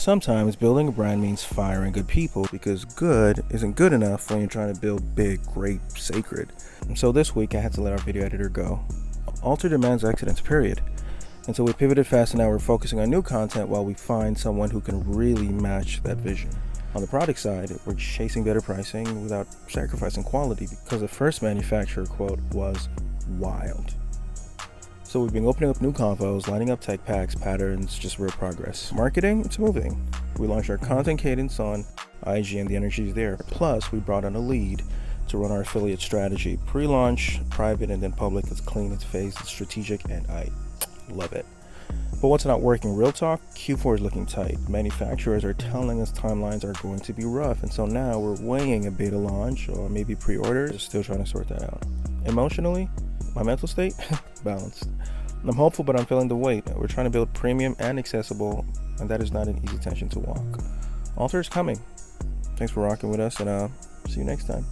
Sometimes building a brand means firing good people because good isn't good enough when you're trying to build big, great, sacred. And so this week I had to let our video editor go. Alter demands excellence, period. And so we pivoted fast and now we're focusing on new content while we find someone who can really match that vision. On the product side, we're chasing better pricing without sacrificing quality because the first manufacturer quote was wild. So we've been opening up new convos, lining up tech packs, patterns, just real progress. Marketing, it's moving. We launched our content cadence on IG and the energy is there. Plus, we brought on a lead to run our affiliate strategy. Pre-launch, private, and then public. It's clean, it's phased, it's strategic, and I love it. But what's not working? Real talk, Q4 is looking tight. Manufacturers are telling us timelines are going to be rough, and so now we're weighing a beta launch or maybe pre-orders. Still trying to sort that out. Emotionally, my mental state, balanced. I'm hopeful, but I'm feeling the weight. We're trying to build premium and accessible, and that is not an easy tension to walk. Alter is coming. Thanks for rocking with us, and see you next time.